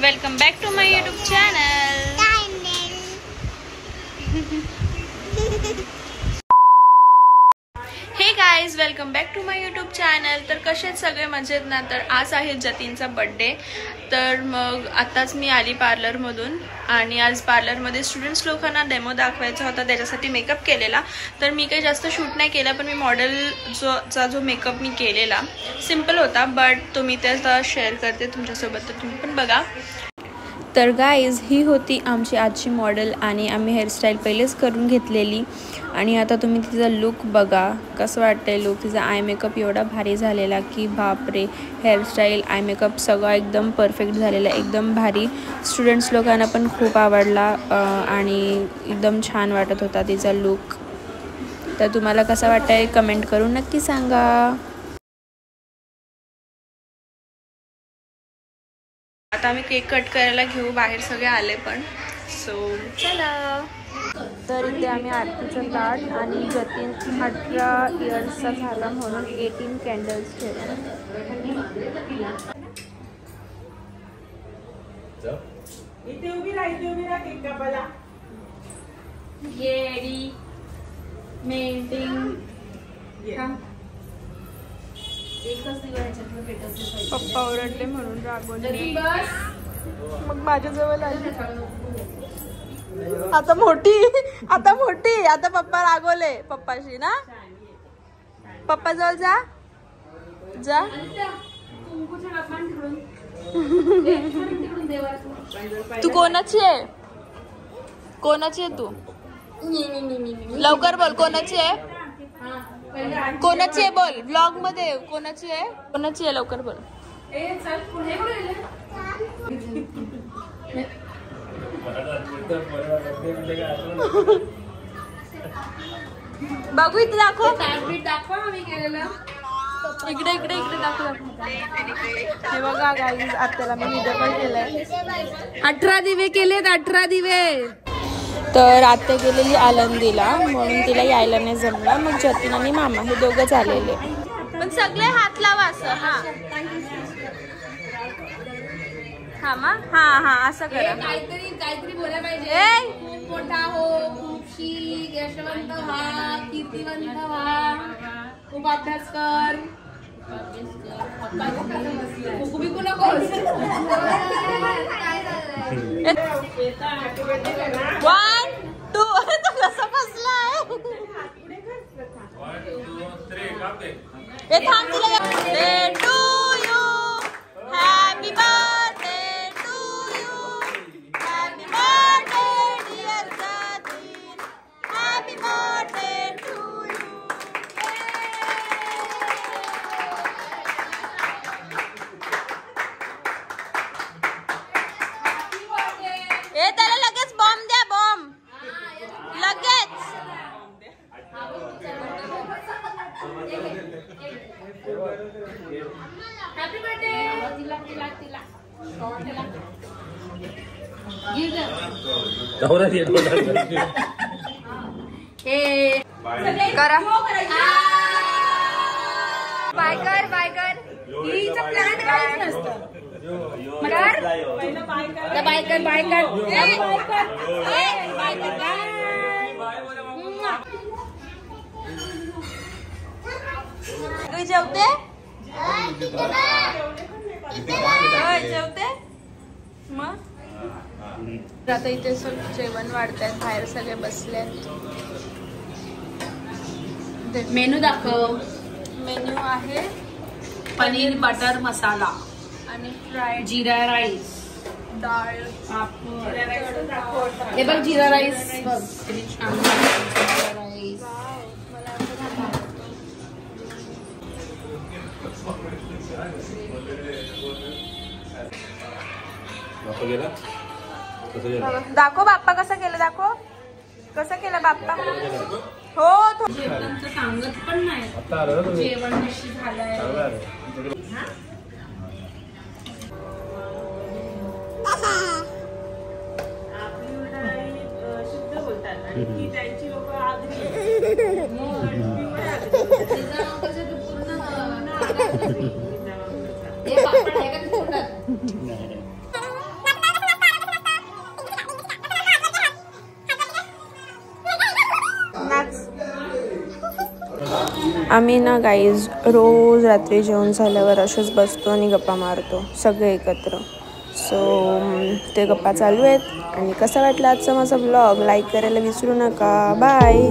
Welcome back to my YouTube channel. Hey guys, welcome back to my YouTube channel. तर कसे सगळे मजेत ना? तर आज आहे जतीनचा बर्थडे। तर मग आताच मी आली पार्लरमधून आणि आज पार्लरमध्ये स्टुडंट्स लोकांना डेमो दाखवायचा होता, त्याच्यासाठी मेकअप केलेला। तर मी काही जास्त शूट नाही केला, पण मी मॉडेलचा जो मेकअप मी केलेला सिम्पल होता, बट तो मी त्याचा शेअर करते तुमच्यासोबत, तर तुम्ही पण बघा। तर गाईज, ही होती आमची आजची मॉडेल आणि आम्ही हेअरस्टाईल पहिलेच करून घेतलेली आणि आता तुम्ही तिचा लुक बघा कसं वाटतंय लुक। तिचा आय मेकअप एवढा भारी झालेला की बापरे, हेअरस्टाईल आय मेकअप सगळं एकदम परफेक्ट झालेला, एकदम भारी। स्टुडंट्स लोकांना पण खूप आवडला आणि एकदम छान वाटत होता तिचा लुक। तर तुम्हाला कसं वाटतंय कमेंट करून नक्की सांगा। आता आम्ही केक कट करायला घेऊ, बाहेर सगळे आले पण, सो चला। तर इथे आम्ही आरतीचं ताट आणि जतीन 18 इयर्सचा झाला म्हणून 18 कॅन्डल्स ठेवले। इथे उभी राहा केक कापायला। गेडी मेंटिंग पप्पा ओरडले म्हणून रागवले, मग माझ्याजवळ आली। आता मोठी आता पप्पा रागवले पप्पाशी ना, पप्पा जवळ जा जा। तू कोणाची आहे तू? लवकर बोल, कोणाची आहे बोल, ब्लॉग मध्ये कोणाची आहे लवकर बोल। बघू इथे दाखव आम्ही केलेलं, इकडे दाखव। हे बघा गाईज, आत्याला मी व्हिडिओ कॉल केलाय। 18 दिवे केलेत, 18 दिवे। तर आत्या गेलेली आळंदीला म्हणून तिला यायला नाही जमलं, मग जतीन आणि मामा हे दोघंच आलेले। पण सगळे हात लावा असं, हा असं करा। काहीतरी बोलायला पाहिजे। खूप मोठा हो, खूपशी यशवंत व्हा, कीर्तिवंत व्हा, खूप अभ्यास कर, बिकू नकोस। 1 2 अरे तो कसा बसलाय? हे थांब तिला। Birthday to you, happy birthday to you, happy birthday dear Jatin, happy birthday to you. ए त्याला लगेच बॉम्ब द्या, बॉम्ब लगेच। हॅपी बर्थडे तिला करा बाय कर हिचा प्लॅन काहीच नसतं। जेवते मग आता इथे जेवण वाढतायत, बाहेर सगळे बसले। मेनू दाखव। मेन्यू आहे पनीर बटर मसाला आणि फ्राईड जीरा राईस, डाळ, हे बघ जीरा राईस बघ, किती छान जीरा राईस। दाखव बाप्पा कसं केलं, दाखव कसं केलं बाप्पा। हो जेवणाचं सांगत पण नाही, जेवण कशी झालंय। शुद्ध बोलतात आणि त्यांची लोक आगरी पूर्ण आम्ही ना गाईज रोज रात्री जेवण झाल्यावर असेच बसतो आणि गप्पा मारतो सगळे एकत्र. सो ते गप्पा चालू आहेत. आणि कसा वाटला आजचा माझा ब्लॉग, लाईक करायला विसरू नका. बाय.